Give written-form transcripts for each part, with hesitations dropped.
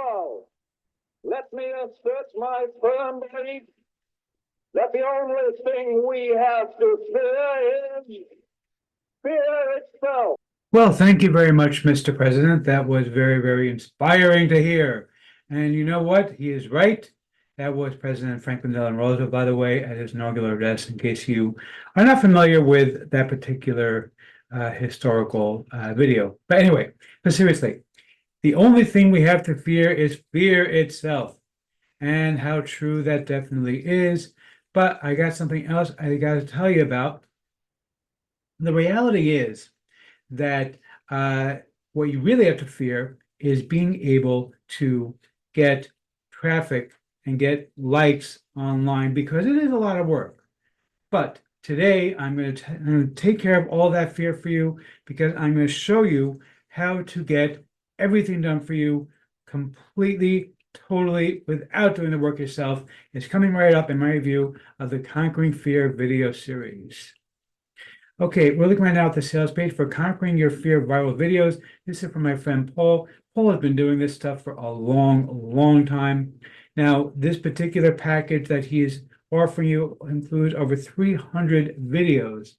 all, let me assert my firm belief that the only thing we have to fear is fear itself. Well, thank you very much, Mr. President. That was very, very inspiring to hear. And you know what? He is right. That was President Franklin Delano Roosevelt, by the way, at his inaugural address, in case you are not familiar with that particular historical video. But anyway, but seriously, the only thing we have to fear is fear itself. And how true that definitely is. But I got something else I got to tell you about. The reality is that what you really have to fear is being able to get traffic and get likes online, because it is a lot of work. But today I'm going to take care of all that fear for you, because I'm going to show you how to get everything done for you completely, totally, without doing the work yourself. It's coming right up in my review of the Conquering Fear video series. Okay, we're looking right now at the sales page for Conquering Your Fear Viral Videos. This is from my friend Paul. Paul has been doing this stuff for a long, long time. Now, this particular package that he is offering you includes over 300 videos,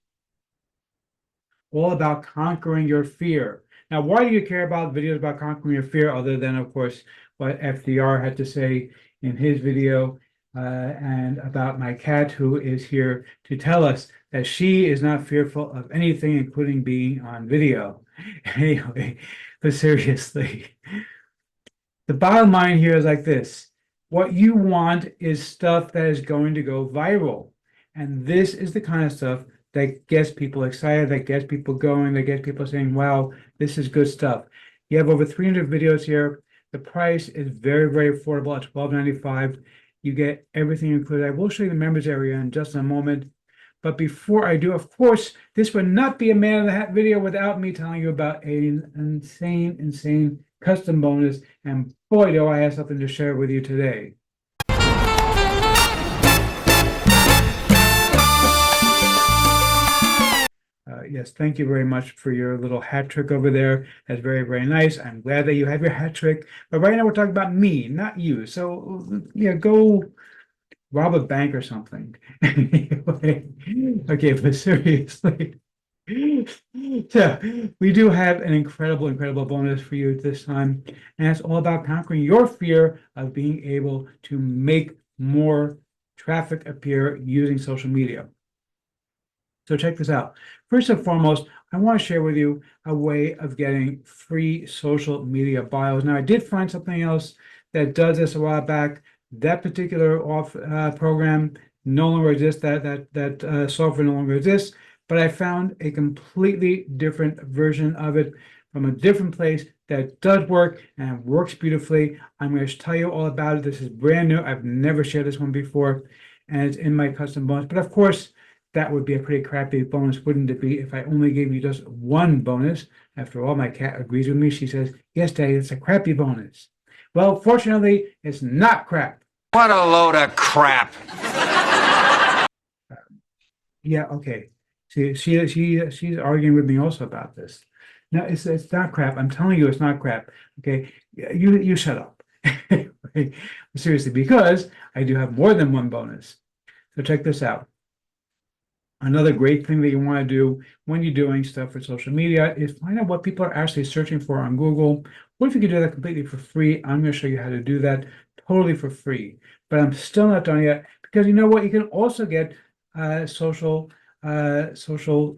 all about conquering your fear. Now, why do you care about videos about conquering your fear, other than, of course, what FDR had to say in his video, and about my cat, who is here to tell us that she is not fearful of anything, including being on video. Anyway, but seriously, the bottom line here is like this. What you want is stuff that is going to go viral. And this is the kind of stuff that gets people excited, that gets people going, that gets people saying, wow, this is good stuff. You have over 300 videos here. The price is very, very affordable at $12.95. You get everything included. I will show you the members area in just a moment. But before I do, of course, this would not be a Man in the Hat video without me telling you about an insane custom bonus. And boy, do I have something to share with you today. Yes, thank you very much for your little hat trick over there. That's very, very nice. I'm glad that you have your hat trick. But right now we're talking about me, not you. So, yeah, go rob a bank or something. Anyway, okay, but seriously. So we do have an incredible bonus for you this time. And it's all about conquering your fear of being able to make more traffic appear using social media. So check this out. First and foremost, I want to share with you a way of getting free social media bios. Now, I did find something else that does this a while back. That particular program no longer exists. That software no longer exists. But I found a completely different version of it from a different place that does work and works beautifully. I'm going to tell you all about it. This is brand new. I've never shared this one before, and it's in my custom bonus. But of course, that would be a pretty crappy bonus, wouldn't it be, if I only gave you just one bonus? After all, my cat agrees with me. She says, yes, Daddy, it's a crappy bonus. Well, fortunately, it's not crap. What a load of crap. Yeah, okay. She's arguing with me also about this. No, it's not crap. I'm telling you, it's not crap. Okay, you shut up. Seriously, because I do have more than one bonus. So check this out. Another great thing that you want to do when you're doing stuff for social media is find out what people are actually searching for on Google. What if you could do that completely for free? I'm going to show you how to do that totally for free. But I'm still not done yet, because you know what? You can also get social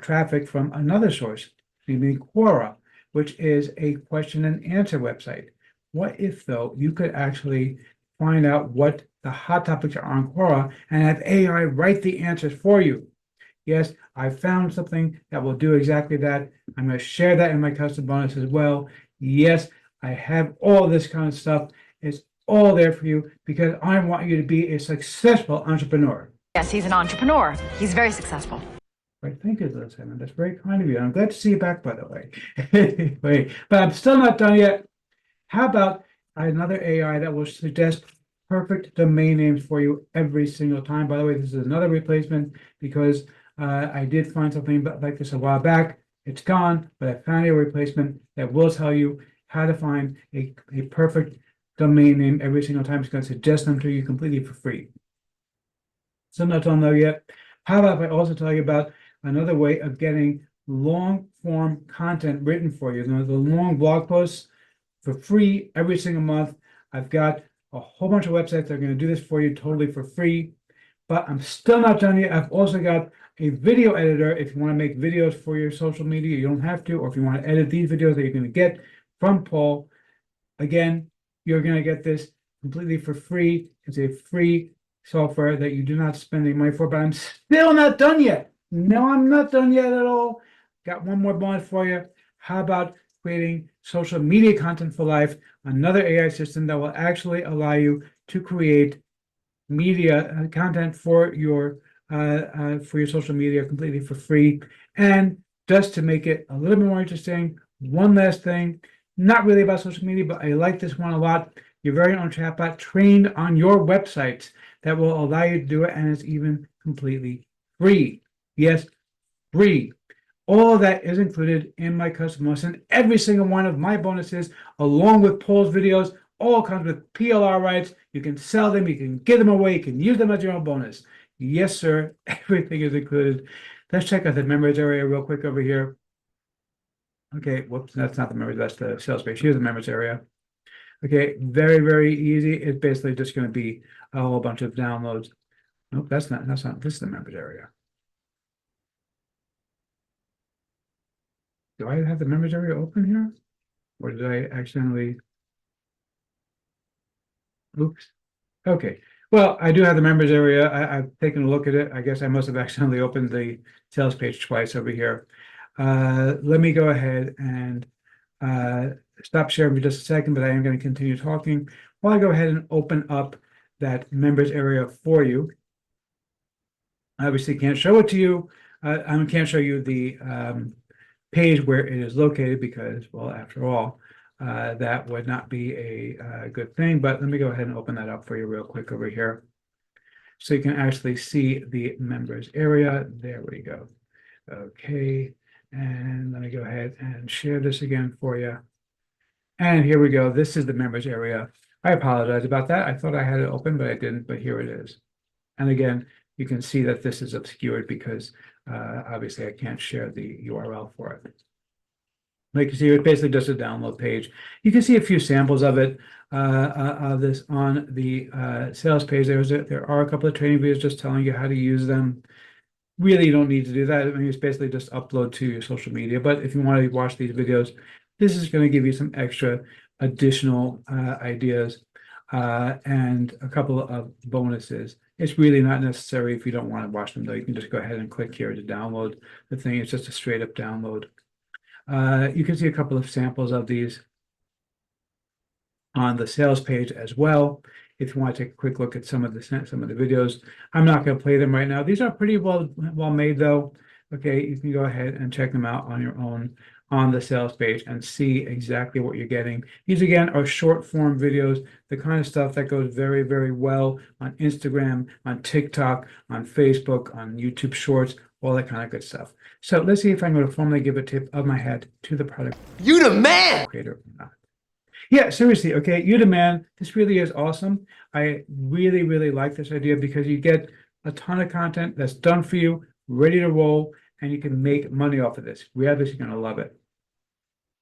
traffic from another source, namely Quora, which is a question and answer website. What if, though, you could actually find out what the hot topics are on Quora and have AI write the answers for you? Yes, I found something that will do exactly that. I'm going to share that in my custom bonus as well. Yes, I have all this kind of stuff. It's all there for you because I want you to be a successful entrepreneur. Yes, he's an entrepreneur. He's very successful. Right, thank you, Liz. That's very kind of you. I'm glad to see you back, by the way. Anyway, but I'm still not done yet. How about another AI that will suggest perfect domain names for you every single time? By the way, this is another replacement because I did find something like this a while back. It's gone, but I found a replacement that will tell you how to find a perfect domain name every single time. It's going to suggest them to you completely for free. So I'm not telling you yet. How about if I also tell you about another way of getting long form content written for you? The long blog posts for free every single month. I've got a whole bunch of websites that are going to do this for you totally for free, but I'm still not done yet. I've also got a video editor. If you want to make videos for your social media, you don't have to, or if you want to edit these videos that you're going to get from Paul, again, you're going to get this completely for free. It's a free software that you do not spend any money for, but I'm still not done yet. No, I'm not done yet at all. Got one more bonus for you. How about creating social media content for life? Another AI system that will actually allow you to create media content for your social media completely for free. And just to make it a little bit more interesting, one last thing, not really about social media, but I like this one a lot. Your very own chatbot trained on your websites that will allow you to do it, and it's even completely free. Yes, free. All of that is included in my custom bonus, and every single one of my bonuses, along with Paul's videos, all comes with PLR rights. You can sell them, you can give them away, you can use them as your own bonus. Yes, sir, everything is included. Let's check out the members area real quick over here. Okay, whoops, that's not the members, that's the sales page. Here's the members area. Okay, very, very easy. It's basically just going to be a whole bunch of downloads. Nope, that's not, this is the members area. Do I have the members area open here? Or did I accidentally? Oops. Okay. Well, I do have the members area. I've taken a look at it. I guess I must have accidentally opened the sales page twice over here. Let me go ahead and stop sharing for just a second, but I am going to continue talking while I go ahead and open up that members area for you. I obviously can't show it to you. I can't show you the page where it is located because, well, after all, that would not be a good thing. But let me go ahead and open that up for you real quick over here. So you can actually see the members area. There we go. Okay. And let me go ahead and share this again for you. And here we go. This is the members area. I apologize about that. I thought I had it open, but I didn't, but here it is. And again, you can see that this is obscured because obviously I can't share the URL for it. Like you see, it's basically just a download page. You can see a few samples of it, of this on the sales page. There are a couple of training videos just telling you how to use them. Really, you don't need to do that. I mean, it's basically just upload to your social media. But if you want to watch these videos, this is going to give you some extra additional ideas and a couple of bonuses. It's really not necessary if you don't want to watch them, though. You can just go ahead and click here to download the thing. It's just a straight up download. You can see a couple of samples of these on the sales page as well. If you want to take a quick look at some of the videos, I'm not going to play them right now. These are pretty well made, though. Okay, you can go ahead and check them out on your own on the sales page and see exactly what you're getting. These again are short form videos, the kind of stuff that goes very, very well on Instagram, on TikTok, on Facebook, on YouTube Shorts, all that kind of good stuff. So let's see if I'm going to formally give a tip of my hat to the product. You the man! Creator or not. Yeah, seriously, okay, you the man. This really is awesome. I really, really like this idea because you get a ton of content that's done for you, ready to roll, and you can make money off of this. You're going to love it.